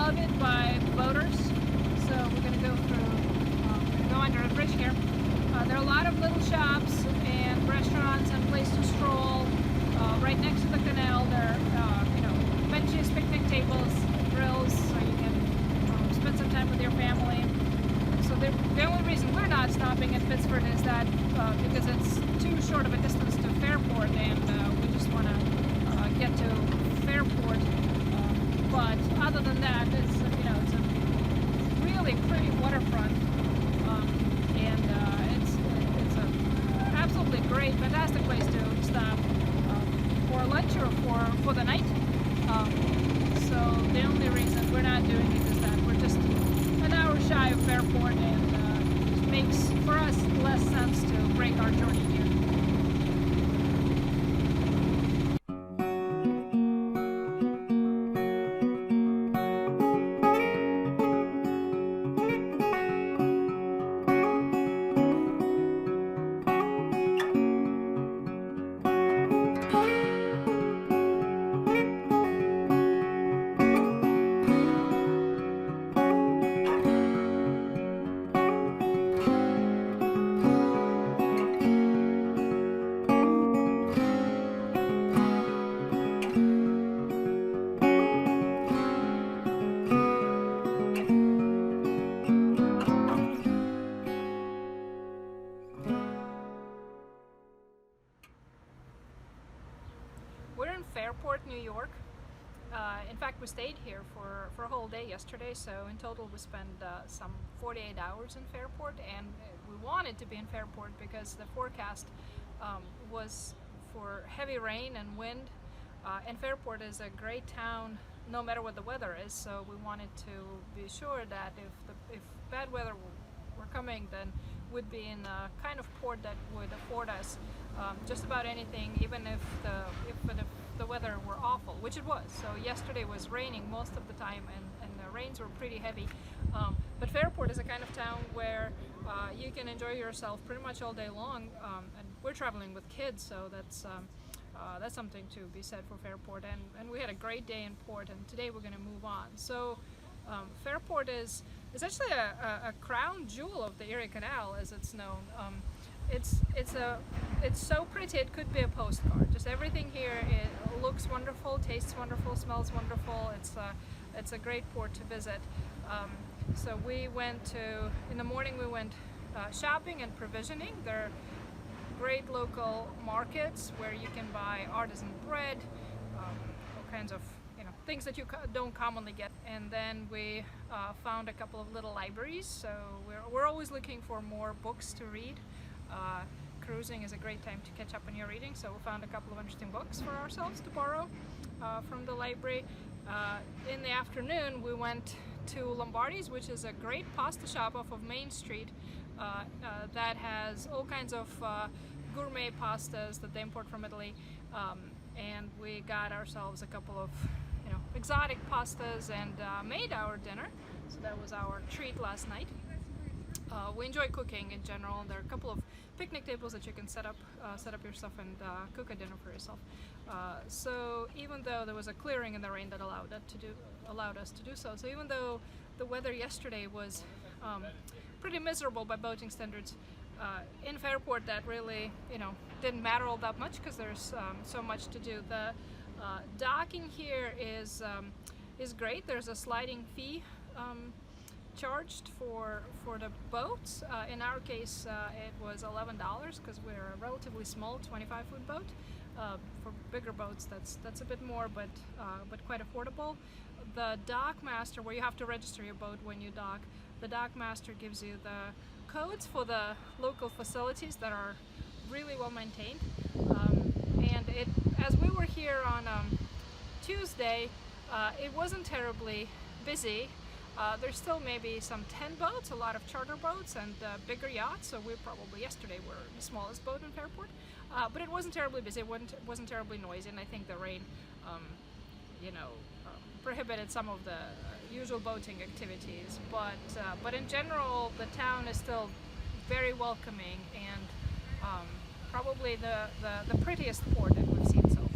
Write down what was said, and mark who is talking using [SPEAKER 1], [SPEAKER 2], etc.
[SPEAKER 1] beloved by boaters. So we're going to go through, go under a bridge here. There are a lot of little shops and restaurants and places to stroll. Right next to the canal, there are benches, picnic tables, grills, so you can spend some time with your family. So the only reason we're not stopping at Pittsford is that because it's too short of a distance to Fairport, and we just want to get to Fairport. But other than that, it's it's a really pretty waterfront, and it's a absolutely great, fantastic place to stop for lunch or for the night. So the only reason we're not doing it is that we're just an hour shy of Fairport, and it makes for us less sense to break our journey here. We're in Fairport, New York. In fact, we stayed here for a whole day yesterday, so in total we spent some 48 hours in Fairport, and we wanted to be in Fairport because the forecast was for heavy rain and wind, and Fairport is a great town no matter what the weather is, so we wanted to be sure that if bad weather were coming, then we'd be in a kind of port that would afford us just about anything, even if the weather were awful, which it was. So yesterday was raining most of the time, and the rains were pretty heavy. But Fairport is a kind of town where you can enjoy yourself pretty much all day long, and we're traveling with kids, so that's something to be said for Fairport. And we had a great day in port, and today we're going to move on. So Fairport is actually a crown jewel of the Erie Canal, as it's known. It's so pretty it could be a postcard. Just everything here, it looks wonderful, tastes wonderful, smells wonderful. It's a great port to visit. So we went in the morning we went shopping and provisioning. There are great local markets where you can buy artisan bread, all kinds of things that you don't commonly get. And then we found a couple of little libraries, so we're always looking for more books to read. Cruising is a great time to catch up on your reading, so we found a couple of interesting books for ourselves to borrow from the library. In the afternoon we went to Lombardi's, which is a great pasta shop off of Main Street that has all kinds of gourmet pastas that they import from Italy, and we got ourselves a couple of exotic pastas and made our dinner. So that was our treat last night. We enjoy cooking in general, and there are a couple of picnic tables that you can set up your stuff and cook a dinner for yourself. So even though there was a clearing in the rain that allowed us to do so, so even though the weather yesterday was pretty miserable by boating standards, in Fairport that really didn't matter all that much because there's so much to do. The docking here is great. There's a sliding fee charged for the boats. In our case, it was $11 because we're a relatively small 25-foot boat. For bigger boats, that's a bit more, but quite affordable. The dock master, where you have to register your boat when you dock, the dock master gives you the codes for the local facilities that are really well maintained. And as we were here on Tuesday, it wasn't terribly busy. There's still maybe some 10 boats, a lot of charter boats and bigger yachts, so we probably yesterday were the smallest boat in Fairport. But it wasn't terribly busy, it wasn't terribly noisy, and I think the rain prohibited some of the usual boating activities. But in general, the town is still very welcoming and probably the prettiest port that we've seen so far.